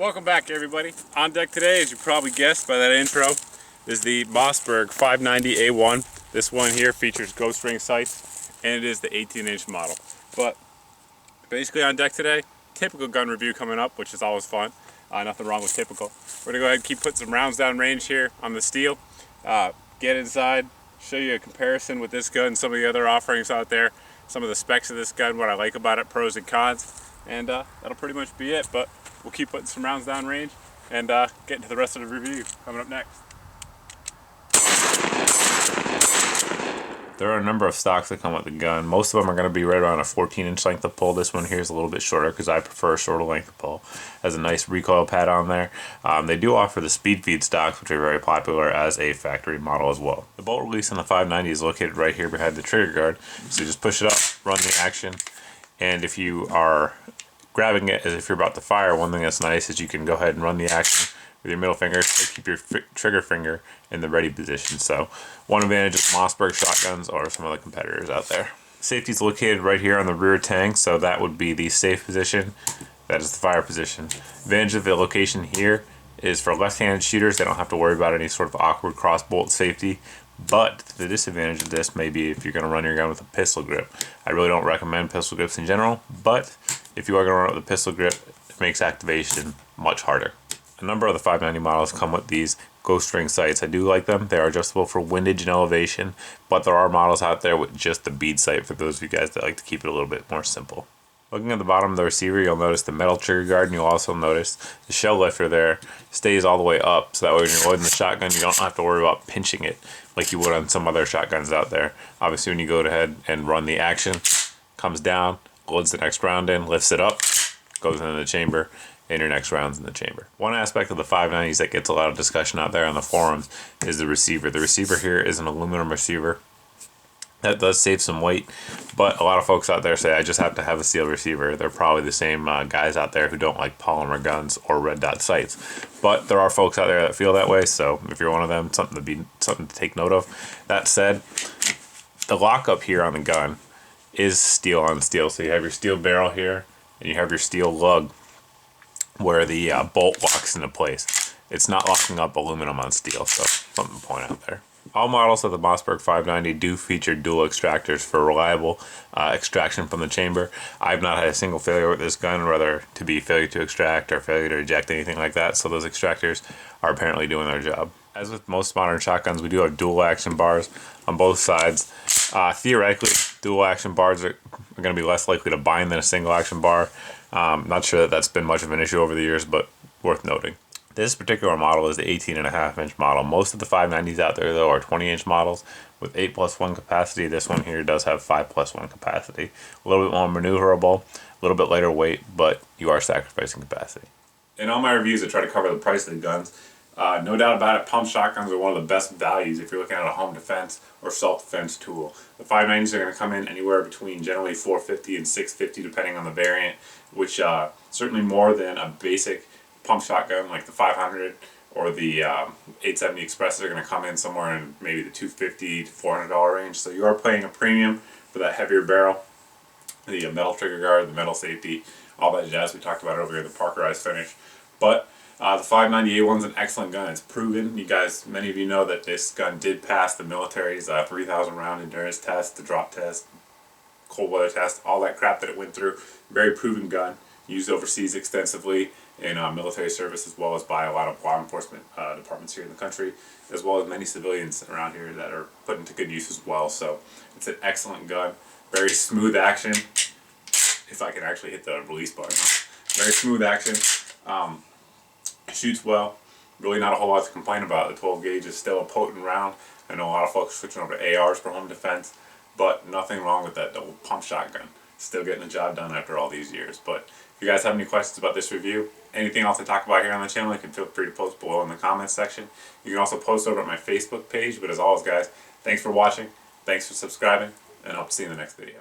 Welcome back, everybody. On deck today, as you probably guessed by that intro, is the Mossberg 590A1. This one here features ghost ring sights, and it is the 18-inch model. But basically on deck today, typical gun review coming up, which is always fun. Nothing wrong with typical. We're gonna go ahead and keep putting some rounds down range here on the steel. Get inside, show you a comparison with this gun, some of the other offerings out there, some of the specs of this gun, what I like about it, pros and cons, and that'll pretty much be it. But we'll keep putting some rounds down range and get into the rest of the review coming up next. There are a number of stocks that come with the gun. Most of them are going to be right around a 14-inch length of pull. This one here is a little bit shorter because I prefer a shorter length of pull. Has a nice recoil pad on there. They do offer the speed feed stocks, which are very popular as a factory model as well. The bolt release on the 590 is located right here behind the trigger guard. So you just push it up, run the action, and if you are grabbing it as if you're about to fire, one thing that's nice is you can go ahead and run the action with your middle finger, so keep your trigger finger in the ready position. So one advantage of Mossberg shotguns or some other competitors out there. Safety is located right here on the rear tank, so that would be the safe position. That is the fire position. Advantage of the location here is for left-handed shooters, they don't have to worry about any sort of awkward cross bolt safety. But the disadvantage of this may be if you're going to run your gun with a pistol grip. I really don't recommend pistol grips in general, but if you are going to run it with a pistol grip, it makes activation much harder. A number of the 590 models come with these ghost ring sights. I do like them. They are adjustable for windage and elevation, but there are models out there with just the bead sight for those of you guys that like to keep it a little bit more simple. Looking at the bottom of the receiver, you'll notice the metal trigger guard, and you'll also notice the shell lifter there stays all the way up, so that way when you're loading the shotgun, you don't have to worry about pinching it like you would on some other shotguns out there. Obviously, when you go ahead and run the action, comes down, loads the next round in, lifts it up, goes into the chamber, and your next round's in the chamber. One aspect of the 590s that gets a lot of discussion out there on the forums is the receiver. The receiver here is an aluminum receiver. That does save some weight, but a lot of folks out there say I just have to have a steel receiver. They're probably the same guys out there who don't like polymer guns or red dot sights. But there are folks out there that feel that way, so if you're one of them, something to take note of. That said, the lockup here on the gun is steel on steel. So you have your steel barrel here, and you have your steel lug where the bolt locks into place. It's not locking up aluminum on steel, so something to point out there. All models of the Mossberg 590 do feature dual extractors for reliable extraction from the chamber. I've not had a single failure with this gun, whether to be failure to extract or failure to eject, anything like that, so those extractors are apparently doing their job. As with most modern shotguns, we do have dual action bars on both sides. Theoretically, dual action bars are going to be less likely to bind than a single action bar. Not sure that that's been much of an issue over the years, but worth noting. This particular model is the 18.5-inch model. Most of the 590s out there, though, are 20-inch models with 8+1 capacity. This one here does have 5+1 capacity. A little bit more maneuverable, a little bit lighter weight, but you are sacrificing capacity. In all my reviews, I try to cover the price of the guns. No doubt about it, pump shotguns are one of the best values if you're looking at a home defense or self-defense tool. The 590s are going to come in anywhere between generally $450 and $650 depending on the variant, which certainly more than a basic pump shotgun like the 500 or the 870 Expresses are going to come in somewhere in maybe the $250 to $400 range. So you are paying a premium for that heavier barrel, the metal trigger guard, the metal safety, all that jazz we talked about over here, the Parkerized finish. But the 590A1 is an excellent gun. It's proven. You guys, many of you know that this gun did pass the military's 3,000 round endurance test, the drop test, cold weather test, all that crap that it went through. Very proven gun. Used overseas extensively in military service, as well as by a lot of law enforcement departments here in the country, as well as many civilians around here that are put into good use as well. So it's an excellent gun. Very smooth action. If I can actually hit the release button. Very smooth action. Shoots well. Really not a whole lot to complain about. The 12 gauge is still a potent round. I know a lot of folks are switching over to ARs for home defense, but nothing wrong with that double pump shotgun. Still getting the job done after all these years. But if you guys have any questions about this review, anything else I talk about here on the channel, you can feel free to post below in the comments section. You can also post over at my Facebook page. But as always, guys, thanks for watching, thanks for subscribing, and I hope to see you in the next video.